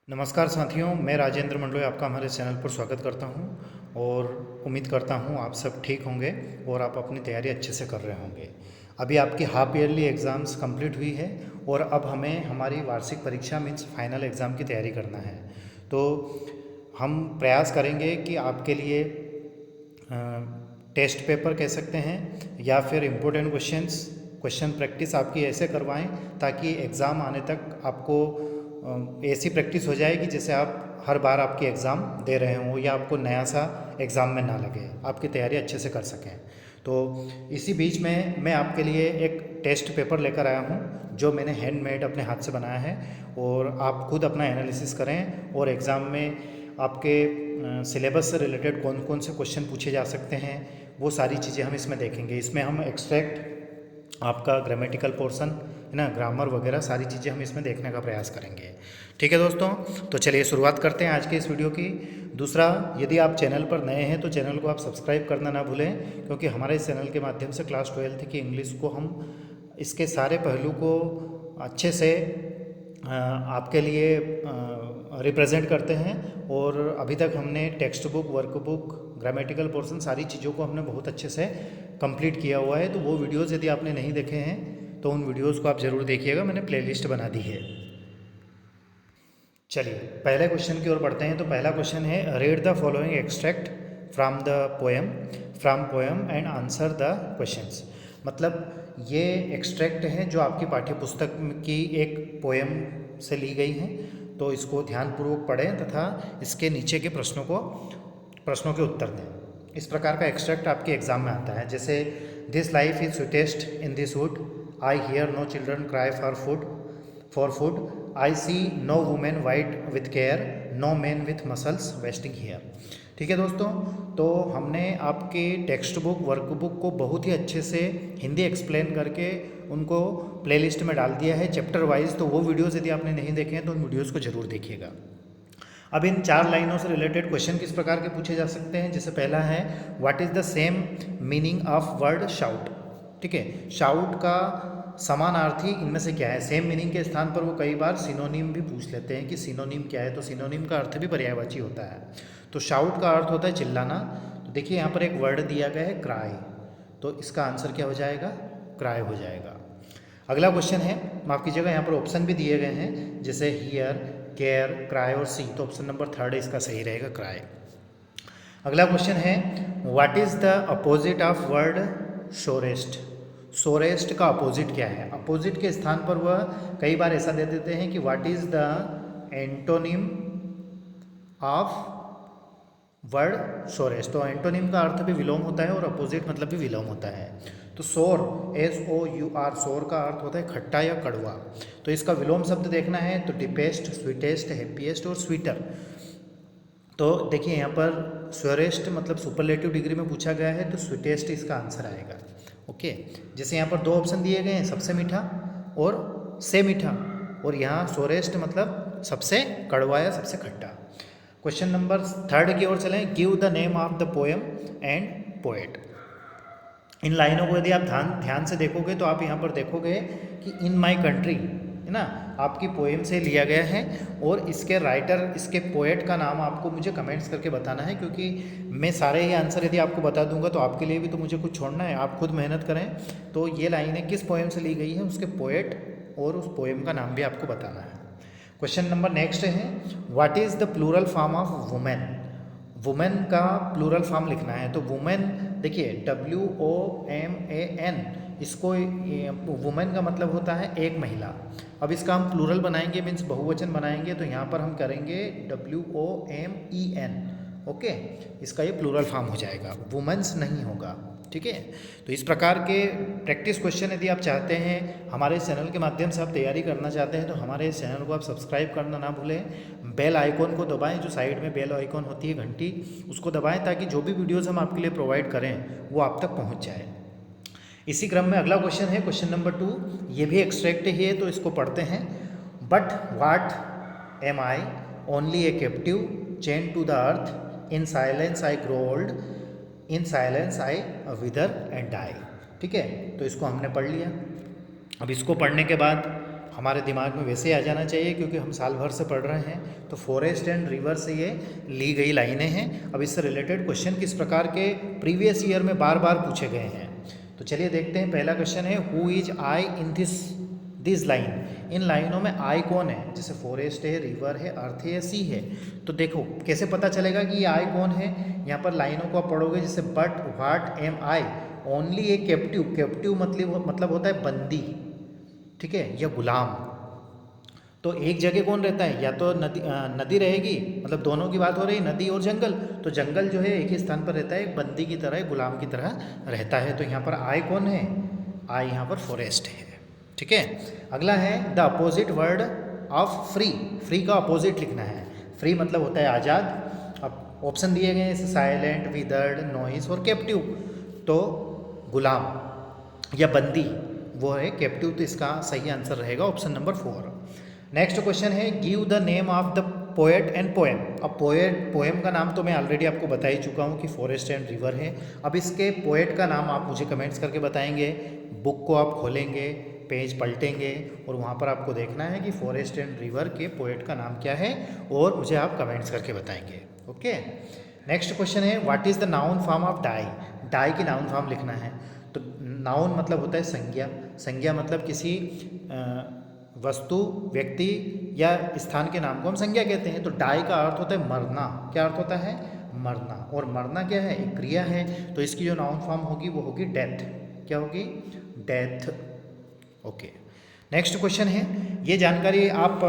नमस्कार साथियों, मैं राजेंद्र मंडलोई आपका हमारे चैनल पर स्वागत करता हूं और उम्मीद करता हूं आप सब ठीक होंगे और आप अपनी तैयारी अच्छे से कर रहे होंगे। अभी आपकी हाफ ईयरली एग्ज़ाम्स कंप्लीट हुई है और अब हमें हमारी वार्षिक परीक्षा मीन्स फाइनल एग्ज़ाम की तैयारी करना है। तो हम प्रयास करेंगे कि आपके लिए टेस्ट पेपर कह सकते हैं या फिर इम्पोर्टेंट क्वेश्चन प्रैक्टिस आपकी ऐसे करवाएं ताकि एग्ज़ाम आने तक आपको ऐसी प्रैक्टिस हो जाए कि जैसे आप हर बार आपकी एग्ज़ाम दे रहे हों या आपको नया सा एग्ज़ाम में ना लगे, आपकी तैयारी अच्छे से कर सकें। तो इसी बीच में मैं आपके लिए एक टेस्ट पेपर लेकर आया हूँ जो मैंने हैंडमेड अपने हाथ से बनाया है और आप खुद अपना एनालिसिस करें और एग्ज़ाम में आपके सिलेबस से रिलेटेड कौन कौन से क्वेश्चन पूछे जा सकते हैं वो सारी चीज़ें हम इसमें देखेंगे। इसमें हम एक्सट्रैक्ट आपका ग्रामेटिकल पोर्शन है ना, ग्रामर वगैरह सारी चीज़ें हम इसमें देखने का प्रयास करेंगे। ठीक है दोस्तों, तो चलिए शुरुआत करते हैं आज के इस वीडियो की। दूसरा, यदि आप चैनल पर नए हैं तो चैनल को आप सब्सक्राइब करना ना भूलें, क्योंकि हमारे इस चैनल के माध्यम से क्लास 12th की इंग्लिश को हम इसके सारे पहलू को अच्छे से आपके लिए रिप्रेजेंट करते हैं। और अभी तक हमने text book, workbook, grammatical portion सारी चीज़ों को हमने बहुत अच्छे से कंप्लीट किया हुआ है। तो वो वीडियोज़ यदि आपने नहीं देखे हैं तो उन वीडियोज़ को आप ज़रूर देखिएगा, मैंने प्लेलिस्ट बना दी है। चलिए पहले क्वेश्चन की ओर बढ़ते हैं। तो पहला क्वेश्चन है, read the following extract from poem and answer the questions. मतलब ये एक्सट्रैक्ट हैं जो आपकी पाठ्य पुस्तक की एक पोएम से ली गई हैं, तो इसको ध्यानपूर्वक पढ़ें तथा इसके नीचे के प्रश्नों के उत्तर दें। इस प्रकार का एक्सट्रैक्ट आपके एग्जाम में आता है। जैसे, this life is sweetest in this wood, I hear no children cry for food, I see no women white with care, no man with muscles wasting here. ठीक है दोस्तों, तो हमने आपके टेक्स्ट बुक, वर्कबुक को बहुत ही अच्छे से हिंदी एक्सप्लेन करके उनको प्लेलिस्ट में डाल दिया है चैप्टर वाइज। तो वो वीडियोज़ यदि आपने नहीं देखे हैं तो उन वीडियोज़ को ज़रूर देखिएगा। अब इन 4 लाइनों से रिलेटेड क्वेश्चन किस प्रकार के पूछे जा सकते हैं। जैसे पहला है, what is the same meaning of word shout. ठीक है, शाउट का समानार्थी इनमें से क्या है। सेम मीनिंग के स्थान पर वो कई बार सिनोनिम भी पूछ लेते हैं कि सिनोनिम क्या है। तो सिनोनिम का अर्थ भी पर्यायवाची होता है। तो शाउट का अर्थ होता है चिल्लाना। तो देखिए यहाँ पर एक वर्ड दिया गया है क्राई, तो इसका आंसर क्या हो जाएगा, क्राई हो जाएगा। अगला क्वेश्चन है, माफ़ कीजिएगा, यहाँ पर ऑप्शन भी दिए गए हैं जैसे हियर, केयर, क्राई और सी। तो ऑप्शन नंबर 3 इसका सही रहेगा, क्राई। अगला क्वेश्चन है, what is the opposite of word shortest. Shortest का अपोजिट क्या है। अपोजिट के स्थान पर वह कई बार ऐसा दे देते हैं कि what is the antonym of word shortest. तो एंटोनिम का अर्थ भी विलोम होता है और अपोजिट मतलब भी विलोम होता है। तो सोर, SOUR, सोर का अर्थ होता है खट्टा या कड़वा। तो इसका विलोम शब्द देखना है तो डिपेस्ट, स्वीटेस्ट, हैप्पीएस्ट और स्वीटर। तो देखिए यहाँ पर स्वेरेस्ट मतलब सुपरलेटिव डिग्री में पूछा गया है, तो स्वीटेस्ट इसका आंसर आएगा। ओके, जैसे यहाँ पर 2 ऑप्शन दिए गए हैं, सबसे मीठा और से मीठा, और यहाँ सोरेस्ट मतलब सबसे कड़वा या सबसे खट्टा। क्वेश्चन नंबर 3 की ओर चलें, give the name of the poem and poet. इन लाइनों को यदि आप ध्यान से देखोगे तो आप यहाँ पर देखोगे कि इन माई कंट्री है ना, आपकी पोएम से लिया गया है। और इसके राइटर, इसके पोएट का नाम आपको मुझे कमेंट्स करके बताना है, क्योंकि मैं सारे ही आंसर यदि आपको बता दूंगा तो आपके लिए भी तो मुझे कुछ छोड़ना है, आप खुद मेहनत करें। तो ये लाइनें किस पोएम से ली गई है, उसके पोएट और उस पोएम का नाम भी आपको बताना है। क्वेश्चन नंबर नेक्स्ट है, what is the plural form of women. Women का प्लूरल फॉर्म लिखना है। तो वुमेन देखिए WOMAN, इसको वुमेन का मतलब होता है एक महिला। अब इसका हम प्लूरल बनाएंगे, मीन्स बहुवचन बनाएंगे, तो यहाँ पर हम करेंगे WOMEN। ओके, इसका ये प्लूरल फॉर्म हो जाएगा, वुमेन्स नहीं होगा। ठीक है, तो इस प्रकार के प्रैक्टिस क्वेश्चन यदि आप चाहते हैं, हमारे इस चैनल के माध्यम से आप तैयारी करना चाहते हैं, तो हमारे इस चैनल को आप सब्सक्राइब करना ना भूलें। बेल आइकॉन को दबाएं, जो साइड में बेल आइकॉन होती है घंटी, उसको दबाएं ताकि जो भी वीडियोज़ हम आपके लिए प्रोवाइड करें वो आप तक पहुँच जाए। इसी क्रम में अगला क्वेश्चन है, क्वेश्चन नंबर 2। ये भी एक्सट्रैक्ट ही है, तो इसको पढ़ते हैं। But what am I, only a captive chain to the earth, in silence I grow old, in silence I wither and die. ठीक है, तो इसको हमने पढ़ लिया। अब इसको पढ़ने के बाद हमारे दिमाग में वैसे ही आ जाना चाहिए क्योंकि हम साल भर से पढ़ रहे हैं। तो फॉरेस्ट एंड रिवर से ये ली गई लाइनें हैं। अब इससे रिलेटेड क्वेश्चन किस प्रकार के प्रीवियस ईयर में बार बार पूछे गए हैं, तो चलिए देखते हैं। पहला क्वेश्चन है who is I in this line. इन लाइनों में आई कौन है? जैसे फॉरेस्ट है, रिवर है, अर्थ है या सी है। तो देखो कैसे पता चलेगा कि ये आई कौन है। यहाँ पर लाइनों को आप पढ़ोगे, जैसे but what am I only a captive. Captive मतलब होता है बंदी, ठीक है, या गुलाम। तो एक जगह कौन रहता है? या तो नदी रहेगी, मतलब दोनों की बात हो रही, नदी और जंगल। तो जंगल जो है एक ही स्थान पर रहता है, एक बंदी की तरह, एक गुलाम की तरह रहता है। तो यहाँ पर आई कौन है? आई यहाँ पर फॉरेस्ट है, ठीक है। अगला है the opposite word of free. Free का अपोजिट लिखना है। फ्री मतलब होता है आज़ाद। अब ऑप्शन दिए गए हैं साइलेंट, विदर्ड, नॉइस और कैप्टिव। तो गुलाम या बंदी वो है कैप्टिव, तो इसका सही आंसर रहेगा ऑप्शन नंबर 4। नेक्स्ट क्वेश्चन है give the name of the poet and poem. अब पोएम का नाम तो मैं ऑलरेडी आपको बता ही चुका हूँ कि फॉरेस्ट एंड रिवर है। अब इसके पोएट का नाम आप मुझे कमेंट्स करके बताएंगे। बुक को आप खोलेंगे, पेज पलटेंगे और वहाँ पर आपको देखना है कि फॉरेस्ट एंड रिवर के पोएट का नाम क्या है और मुझे आप कमेंट्स करके बताएंगे। ओके। नेक्स्ट क्वेश्चन है what is the noun form of die. Die की नाउन फॉर्म लिखना है। तो नाउन मतलब होता है संज्ञा। संज्ञा मतलब किसी वस्तु, व्यक्ति या स्थान के नाम को हम संज्ञा कहते हैं। तो डाई का अर्थ होता है मरना। क्या अर्थ होता है? मरना। और मरना क्या है? एक क्रिया है। तो इसकी जो नाउन फॉर्म होगी वो होगी डेथ। क्या होगी? डेथ। ओके। नेक्स्ट क्वेश्चन है, ये जानकारी आप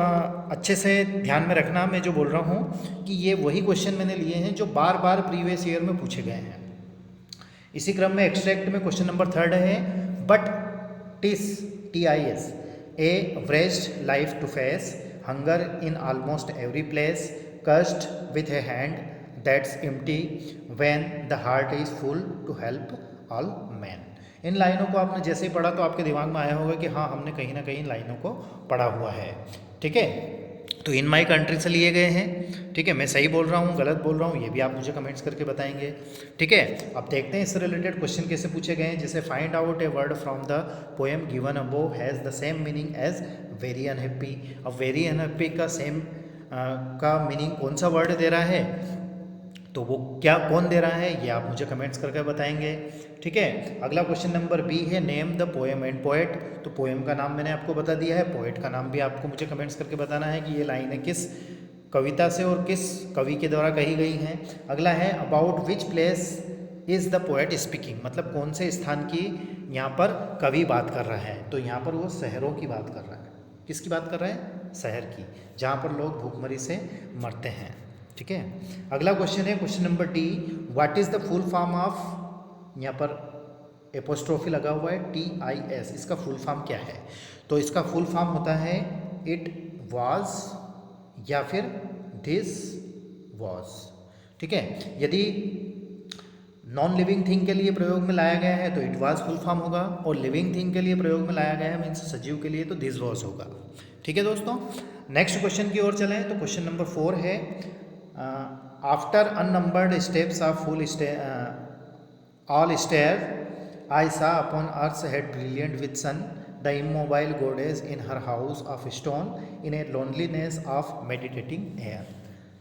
अच्छे से ध्यान में रखना, मैं जो बोल रहा हूँ कि ये वही क्वेश्चन मैंने लिए हैं जो बार बार प्रीवियस ईयर में पूछे गए हैं। इसी क्रम में एक्सट्रैक्ट में क्वेश्चन नंबर 3 है but TIS A wretched life to face, hunger in almost every place, cursed with a hand that's empty when the heart is full to help all men। इन लाइनों को आपने जैसे ही पढ़ा तो आपके दिमाग में आया होगा कि हाँ हमने कहीं ना कहीं लाइनों को पढ़ा हुआ है, ठीक है। तो इन माई कंट्री से लिए गए हैं, ठीक है। मैं सही बोल रहा हूँ, गलत बोल रहा हूँ, ये भी आप मुझे कमेंट्स करके बताएंगे, ठीक है। अब देखते हैं इससे रिलेटेड क्वेश्चन कैसे पूछे गए हैं। जैसे find out a word from the poem given above has the same meaning as very unhappy. अब वेरी अनहैप्पी का सेम का मीनिंग कौन सा वर्ड दे रहा है, तो वो क्या कौन दे रहा है, ये आप मुझे कमेंट्स करके बताएंगे, ठीक है। अगला क्वेश्चन नंबर बी है name the poem and poet. तो पोएम का नाम मैंने आपको बता दिया है, पोएट का नाम भी आपको मुझे कमेंट्स करके बताना है कि ये लाइनें किस कविता से और किस कवि के द्वारा कही गई हैं। अगला है about which place is the poet speaking, मतलब कौन से स्थान की यहाँ पर कवि बात कर रहा है। तो यहाँ पर वो शहरों की बात कर रहा है। किसकी बात कर रहा है? शहर की, जहाँ पर लोग भूखमरी से मरते हैं, ठीक है। अगला क्वेश्चन है question number D what is the full form of, यहाँ पर एपोस्ट्रोफी लगा हुआ है TIS, इसका फुल फॉर्म क्या है? तो इसका फुल फॉर्म होता है इट वाज या फिर दिस वाज, ठीक है। यदि नॉन लिविंग थिंग के लिए प्रयोग में लाया गया है तो इट वाज फुल फॉर्म होगा, और लिविंग थिंग के लिए प्रयोग में लाया गया है मीन्स सजीव के लिए तो दिस वाज होगा, ठीक है दोस्तों। नेक्स्ट क्वेश्चन की ओर चलें तो क्वेश्चन नंबर 4 है after unnumbered steps of full all stair I saw upon earth head brilliant with sun the immobile goddess in her house of stone in a loneliness of meditating air,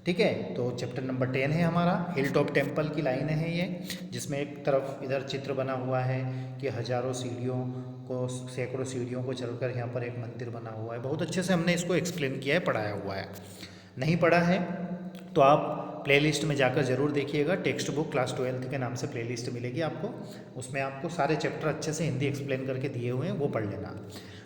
ठीक है। तो chapter number 10 है हमारा, hill top temple की लाइनें हैं ये, जिसमें एक तरफ इधर चित्र बना हुआ है कि हजारों सीढ़ियों को, सैकड़ों सीढ़ियों को चलकर यहाँ पर एक मंदिर बना हुआ है। बहुत अच्छे से हमने इसको एक्सप्लेन किया है, पढ़ाया हुआ है। नहीं पढ़ा है तो आप प्लेलिस्ट में जाकर ज़रूर देखिएगा। टेक्स्ट बुक क्लास 12 के नाम से प्लेलिस्ट मिलेगी आपको, उसमें आपको सारे चैप्टर अच्छे से हिंदी एक्सप्लेन करके दिए हुए हैं, वो पढ़ लेना।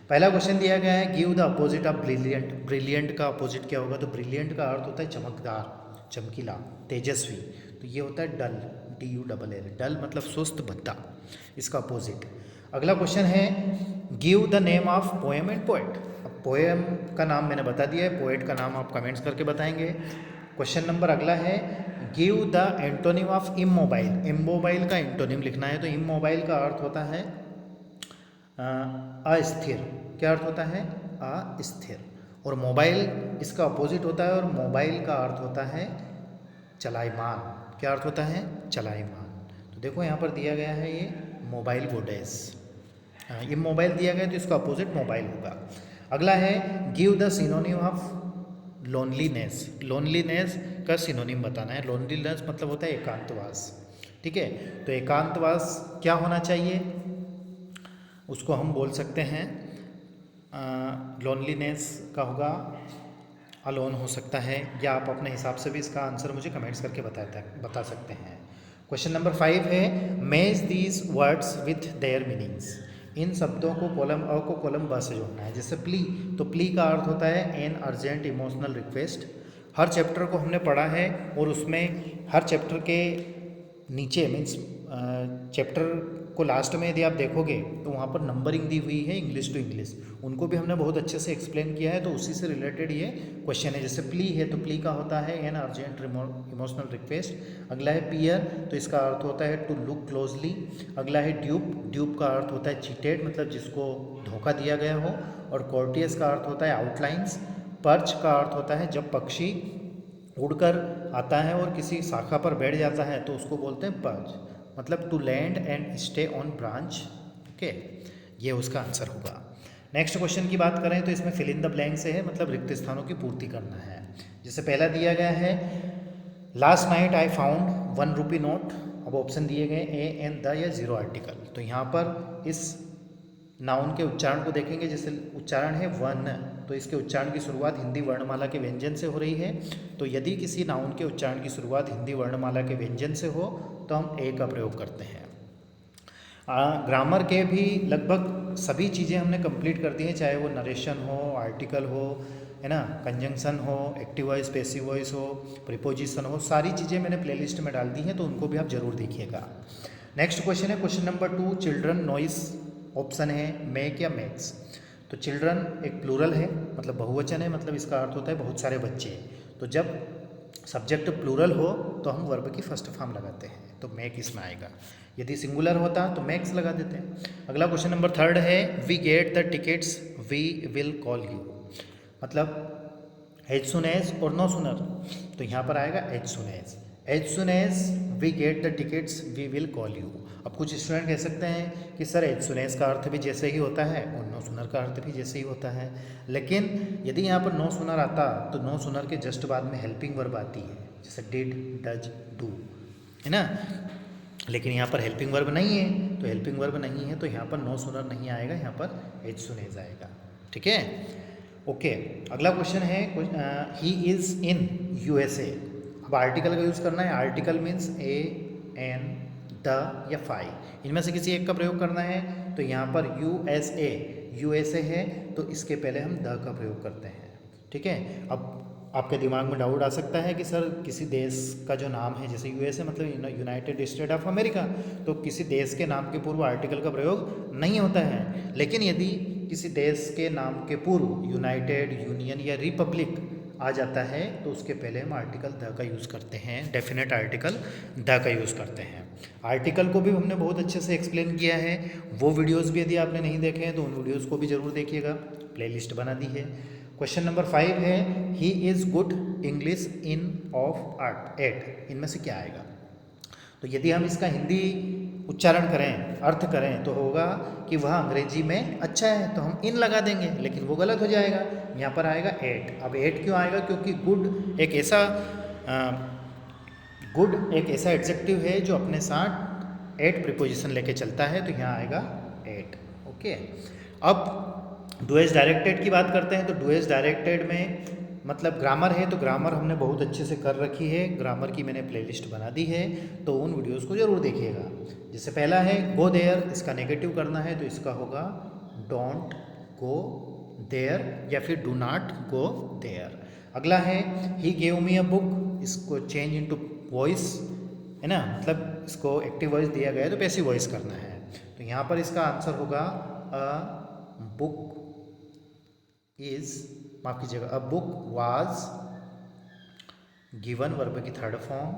पहला क्वेश्चन दिया गया है give the opposite of brilliant. Brilliant का अपोजिट क्या होगा? तो ब्रिलियंट का अर्थ होता है चमकदार, चमकीला, तेजस्वी। तो ये होता है डल, DULL। डल मतलब सुस्त, भद्दा, इसका अपोजिट। अगला क्वेश्चन है give the name of poem and poet. अब पोएम का नाम मैंने बता दिया है, पोएट का नाम आप कमेंट्स करके बताएंगे। क्वेश्चन नंबर अगला है give the antonym of immobile. Immobile का एंटोनिम लिखना है। तो इमोबाइल का अर्थ होता है अस्थिर। क्या अर्थ होता है? अस्थिर। और मोबाइल इसका अपोजिट होता है, और मोबाइल का अर्थ होता है चलायमान। क्या अर्थ होता है? चलायमान। तो देखो यहाँ पर दिया गया है ये मोबाइल गोडेस, ये मोबाइल दिया गया तो इसका अपोजिट मोबाइल होगा। अगला है give the synonym of loneliness. Loneliness का सिनोनिम बताना है। लोनलीनेस मतलब होता है एकांतवास, ठीक है। तो एकांतवास क्या होना चाहिए, उसको हम बोल सकते हैं लोनलीनेस का होगा अलोन हो सकता है, या आप अपने हिसाब से भी इसका आंसर मुझे कमेंट्स करके बता सकते हैं। क्वेश्चन नंबर 5 है match these words with their meanings. इन शब्दों को कॉलम अ को कॉलम ब से जोड़ना है। जैसे प्ली, तो प्ली का अर्थ होता है an urgent emotional request. Her chapter को हमने पढ़ा है और उसमें हर चैप्टर के नीचे मीन्स चैप्टर को लास्ट में यदि आप देखोगे तो वहाँ पर नंबरिंग दी हुई है इंग्लिश टू इंग्लिश, उनको भी हमने बहुत अच्छे से एक्सप्लेन किया है, तो उसी से रिलेटेड ये क्वेश्चन है। जैसे प्ली है तो प्ली का होता है एन अर्जेंट इमोशनल रिक्वेस्ट। अगला है पियर, तो इसका अर्थ होता है टू लुक क्लोजली। अगला है ड्यूप, ड्यूप का अर्थ होता है चीटेड मतलब जिसको धोखा दिया गया हो। और कोर्टियस का अर्थ होता है आउटलाइंस। पर्च का अर्थ होता है जब पक्षी उड़कर आता है और किसी शाखा पर बैठ जाता है तो उसको बोलते हैं पर्च, मतलब to land and stay on branch. Okay, ये उसका आंसर होगा। नेक्स्ट क्वेश्चन की बात करें तो इसमें फिल इन द ब्लैंक से है, मतलब रिक्त स्थानों की पूर्ति करना है। जैसे पहला दिया गया है last night I found 1 rupee note. अब ऑप्शन दिए गए ए एन द या जीरो आर्टिकल। तो यहाँ पर इस नाउन के उच्चारण को देखेंगे। जैसे उच्चारण है वन, तो इसके उच्चारण की शुरुआत हिंदी वर्णमाला के व्यंजन से हो रही है। तो यदि किसी नाउन के उच्चारण की शुरुआत हिंदी वर्णमाला के व्यंजन से हो तो हम ए का प्रयोग करते हैं। ग्रामर के भी लगभग सभी चीज़ें हमने कंप्लीट कर दी हैं, चाहे वो नरेशन हो, आर्टिकल हो, है ना, कंजंक्शन हो, एक्टिव वॉइस, पैसिव वॉइस हो, प्रीपोजिशन हो, सारी चीज़ें मैंने प्लेलिस्ट में डाल दी हैं, तो उनको भी आप जरूर देखिएगा। नेक्स्ट क्वेश्चन है question number 2 children noise. Option है मेक या मेक्स। तो चिल्ड्रन एक प्लूरल है, मतलब बहुवचन है, मतलब इसका अर्थ होता है बहुत सारे बच्चे। तो जब सब्जेक्ट प्लूरल हो तो हम वर्ब की फर्स्ट फॉर्म लगाते हैं, तो मेक इसमें आएगा। यदि सिंगुलर होता तो मैक्स लगा देते हैं। अगला क्वेश्चन नंबर 3 है we get the tickets we will call you, मतलब एज सुन एज और नो सुनर, तो यहाँ पर आएगा as soon as. As soon as we get the tickets we will call you. अब कुछ स्टूडेंट कह सकते हैं कि सर एज सुन एज का अर्थ भी जैसे ही होता है और नो सुनर का अर्थ भी जैसे ही होता है, लेकिन यदि यहाँ पर नो सुनर आता तो नो सुनर के जस्ट बाद में हेल्पिंग वर्ब आती है, जैसे डिड, डज, डू, है ना। लेकिन यहाँ पर हेल्पिंग वर्ब नहीं है, तो हेल्पिंग वर्ब नहीं है तो यहाँ पर नो सुनर नहीं आएगा, यहाँ पर एज सुन एज आएगा। ठीक है, ओके। अगला क्वेश्चन है ही इज़ इन यूएसए। अब आर्टिकल का यूज़ करना है। Article means a, an, the या फाई, इनमें से किसी एक का प्रयोग करना है। तो यहाँ पर यूएसए है तो इसके पहले हम द का प्रयोग करते हैं। ठीक है, अब आपके दिमाग में डाउट आ सकता है कि सर किसी देश का जो नाम है, जैसे यूएसए मतलब यूनाइटेड स्टेट ऑफ अमेरिका, तो किसी देश के नाम के पूर्व आर्टिकल का प्रयोग नहीं होता है। लेकिन यदि किसी देश के नाम के पूर्व यूनाइटेड, यूनियन या रिपब्लिक आ जाता है तो उसके पहले हम आर्टिकल द का यूज़ करते हैं, डेफिनेट आर्टिकल द का यूज़ करते हैं। आर्टिकल को भी हमने बहुत अच्छे से एक्सप्लेन किया है, वो वीडियोस भी यदि आपने नहीं देखे हैं तो उन वीडियोस को भी ज़रूर देखिएगा, प्लेलिस्ट बना दी है। क्वेश्चन नंबर 5 है he is good English in of art 8, इनमें से क्या आएगा। तो यदि हम इसका हिंदी उच्चारण करें, अर्थ करें, तो होगा कि वह अंग्रेजी में अच्छा है, तो हम इन लगा देंगे, लेकिन वो गलत हो जाएगा। यहाँ पर आएगा 8। अब 8 क्यों आएगा, क्योंकि गुड एक ऐसा एडजेक्टिव है जो अपने साथ 8 प्रीपोजिशन लेके चलता है, तो यहाँ आएगा 8। ओके, अब डू एज डायरेक्टेड की बात करते हैं। तो डू एज डायरेक्टेड में मतलब ग्रामर है, तो ग्रामर हमने बहुत अच्छे से कर रखी है, ग्रामर की मैंने प्लेलिस्ट बना दी है, तो उन वीडियोस को ज़रूर देखिएगा। जैसे पहला है गो देयर, इसका नेगेटिव करना है तो इसका होगा डोंट गो देयर या फिर डू नॉट गो देयर। अगला है he gave me a book, इसको चेंज इनटू वॉइस, है ना, मतलब इसको एक्टिव वॉइस दिया गया है तो पैसिव वॉइस करना है। तो यहाँ पर इसका आंसर होगा अ बुक इज़, माफ कीजिएगा, a book was given, verb की third form,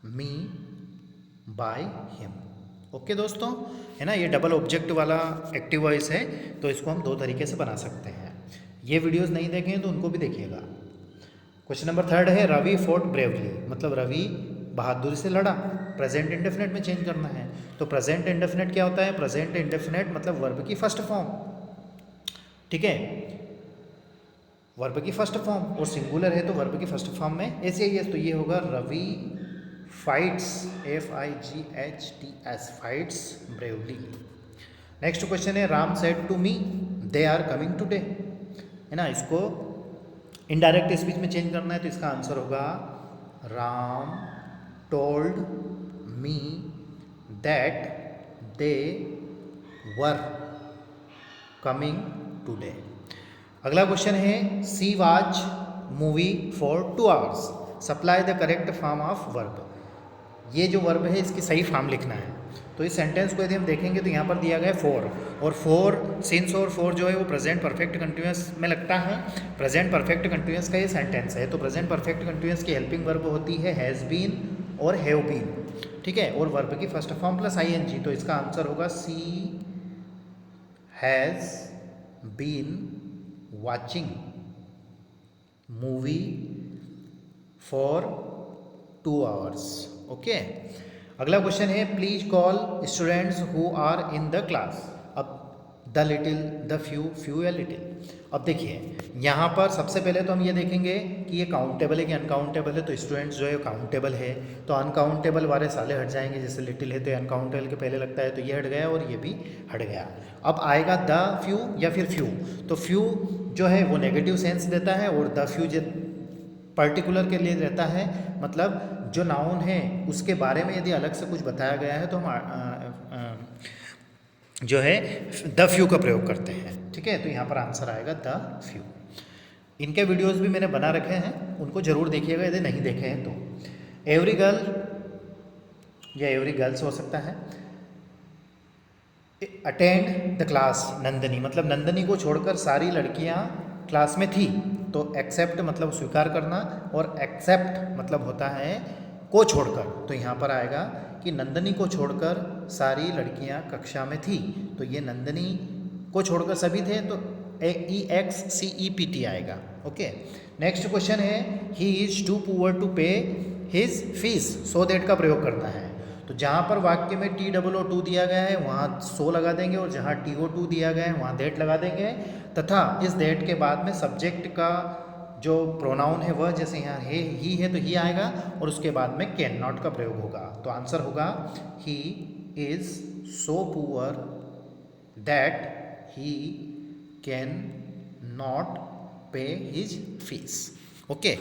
me by him. Okay दोस्तों, है ना, ये डबल ऑब्जेक्ट वाला एक्टिव वॉइस है, तो इसको हम 2 तरीके से बना सकते हैं। ये वीडियोस नहीं देखें तो उनको भी देखिएगा। क्वेश्चन नंबर 3 है रवि फोर्ट ब्रेवली, मतलब रवि बहादुरी से लड़ा, प्रेजेंट इंडेफिनेट में चेंज करना है। तो प्रेजेंट इंडेफिनेट क्या होता है, प्रेजेंट इंडेफिनेट मतलब वर्ब की फर्स्ट फॉर्म। ठीक है, वर्ब की फर्स्ट फॉर्म, और सिंगुलर है तो वर्ब की फर्स्ट फॉर्म में ऐसे ही है, तो ये होगा Ravi fights, FIGHTS, fights bravely. Next question है Ram said to me they are coming today, है ना, इसको इनडायरेक्ट स्पीच में चेंज करना है, तो इसका आंसर होगा Ram told me that they were coming today. अगला क्वेश्चन है she watch movie for 2 hours, supply the correct form of verb. ये जो वर्ब है इसकी सही फॉर्म लिखना है। तो इस सेंटेंस को यदि हम देखेंगे तो यहाँ पर दिया गया है फॉर, और फॉर सिंस और फॉर जो है वो प्रेजेंट परफेक्ट कंटिन्यूअस में लगता है। प्रेजेंट परफेक्ट कंटिन्यूअस का ये सेंटेंस है, तो प्रेजेंट परफेक्ट कंटिन्यूअस की हेल्पिंग वर्ब होती है हैज़ बीन और हैव बीन, ठीक है, और वर्ब की फर्स्ट फॉर्म प्लस ING, तो इसका आंसर होगा she has been watching movie for 2 hours। ओके, अगला क्वेश्चन है please call students who are in the class. अब the little, the few, few या लिटिल। अब देखिए यहाँ पर सबसे पहले तो हम ये देखेंगे कि ये काउंटेबल है कि अनकाउंटेबल है, तो स्टूडेंट्स जो है काउंटेबल है, तो अनकाउंटेबल वाले साले हट जाएंगे, जैसे लिटिल है तो अनकाउंटेबल के पहले लगता है, तो ये हट गया और ये भी हट गया। अब आएगा द फ्यू या फिर फ्यू, तो फ्यू जो है वो नेगेटिव सेंस देता है, और द फ्यू पर्टिकुलर के लिए रहता है, मतलब जो नाउन है उसके बारे में यदि अलग से कुछ बताया गया है तो हम जो है द फ्यू का प्रयोग करते हैं, ठीक है, तो यहाँ पर आंसर आएगा द फ्यू। इनके वीडियोस भी मैंने बना रखे हैं, उनको ज़रूर देखिएगा यदि नहीं देखे हैं तो। एवरी गर्ल या एवरी गर्ल्स हो सकता है। अटेंड द क्लास नंदनी, मतलब नंदनी को छोड़कर सारी लड़कियां क्लास में थी, तो एक्सेप्ट मतलब स्वीकार करना, और एक्सेप्ट मतलब होता है को छोड़कर, तो यहाँ पर आएगा कि नंदनी को छोड़कर सारी लड़कियां कक्षा में थी, तो ये नंदनी को छोड़कर सभी थे, तो EXCEPT आएगा। ओके, नेक्स्ट क्वेश्चन है he is too poor to pay his fees, so that का प्रयोग करना है। तो जहाँ पर वाक्य में TOO दिया गया है वहाँ सो लगा देंगे, और जहाँ TO2 दिया गया है वहाँ दैट लगा देंगे, तथा इस दैट के बाद में सब्जेक्ट का जो प्रोनाउन है वह जैसे यहाँ है ही है तो ही आएगा, और उसके बाद में कैन नॉट का प्रयोग होगा, तो आंसर होगा he is so poor that he can not पे हिज फीस। ओके,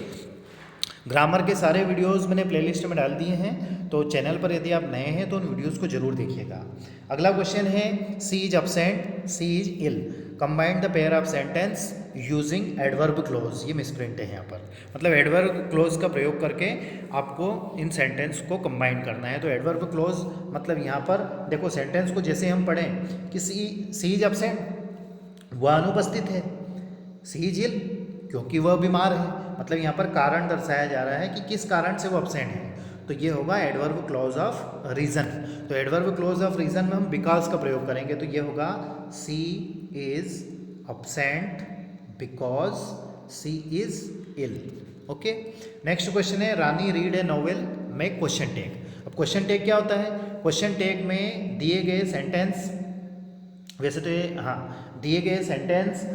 ग्रामर के सारे वीडियोस मैंने प्लेलिस्ट में डाल दिए हैं, तो चैनल पर यदि आप नए हैं तो उन वीडियोस को जरूर देखिएगा। अगला क्वेश्चन है she is absent, she is ill, combined the pair of sentence using adverb clause. ये मिसप्रिंट है यहाँ पर, मतलब एडवर्ब क्लोज का प्रयोग करके आपको इन सेंटेंस को कंबाइन करना है। तो एडवर्ब क्लोज मतलब यहाँ पर देखो सेंटेंस को जैसे हम पढ़ें कि सी इज अपसेंट, वह अनुपस्थित है, सी इज इल क्योंकि वह बीमार है, मतलब यहाँ पर कारण दर्शाया जा रहा है कि किस कारण से वो अपसेंट है, तो ये होगा एडवर्ब क्लॉज ऑफ रीज़न। तो एडवर्ब क्लॉज ऑफ रीज़न में हम बिकॉज का प्रयोग करेंगे, तो ये होगा she is absent because she is ill. Okay, next question है Rani read a novel, make question tag. अब क्वेश्चन टैग क्या होता है? क्वेश्चन टैग में दिए गए सेंटेंस, वैसे तो ये दिए गए सेंटेंस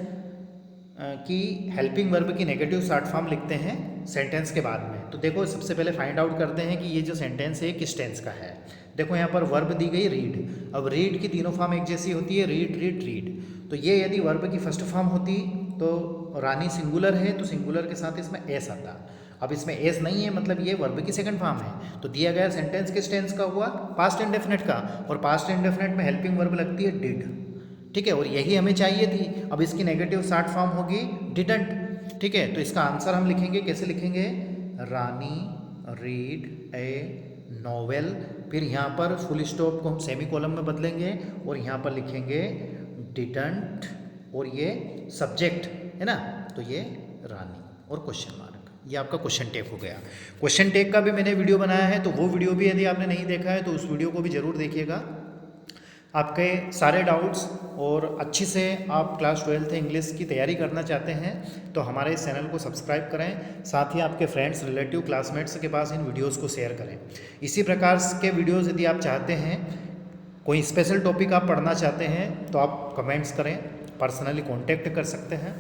की हेल्पिंग वर्ब की नेगेटिव शॉर्ट फॉर्म लिखते हैं सेंटेंस के बाद में। तो देखो सबसे पहले फाइंड आउट करते हैं कि ये जो सेंटेंस है किस टेंस का है। देखो यहाँ पर वर्ब दी गई रीड, अब रीड की तीनों फॉर्म एक जैसी होती है, रीड रीड रीड। तो ये यदि वर्ब की फर्स्ट फॉर्म होती तो रानी सिंगुलर है तो सिंगुलर के साथ इसमें एस आता। अब इसमें एस नहीं है, मतलब ये वर्ब की सेकंड फॉर्म है। तो दिया गया सेंटेंस किस टेंस का हुआ? पास्ट इंडेफिनिट का, और पास्ट इंडेफिनिट में हेल्पिंग वर्ब लगती है डिड, ठीक है, और यही हमें चाहिए थी। अब इसकी नेगेटिव शॉर्ट फॉर्म होगी डिडंट, ठीक है। तो इसका आंसर हम लिखेंगे, कैसे लिखेंगे? रानी रीड ए नॉवेल, फिर यहाँ पर फुल स्टॉप को हम सेमी कॉलम में बदलेंगे और यहाँ पर लिखेंगे डिडंट, और ये सब्जेक्ट है ना, तो ये रानी और क्वेश्चन मार्क, ये आपका क्वेश्चन टैग हो गया। क्वेश्चन टैग का भी मैंने वीडियो बनाया है, तो वो वीडियो भी यदि आपने नहीं देखा है तो उस वीडियो को भी ज़रूर देखिएगा। आपके सारे डाउट्स और अच्छी से आप क्लास 12th इंग्लिश की तैयारी करना चाहते हैं तो हमारे इस चैनल को सब्सक्राइब करें, साथ ही आपके फ्रेंड्स, रिलेटिव, क्लासमेट्स के पास इन वीडियोस को शेयर करें। इसी प्रकार के वीडियोस यदि आप चाहते हैं, कोई स्पेशल टॉपिक आप पढ़ना चाहते हैं तो आप कमेंट्स करें पर्सनली कांटेक्ट कर सकते हैं।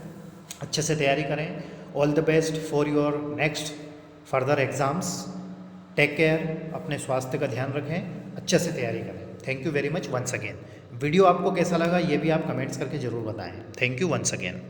अच्छे से तैयारी करें। All the best for your next further exams. Take care, अपने स्वास्थ्य का ध्यान रखें, अच्छे से तैयारी करें। Thank you very much once again. Video आपको कैसा लगा ये भी आप कमेंट्स करके ज़रूर बताएं। Thank you once again.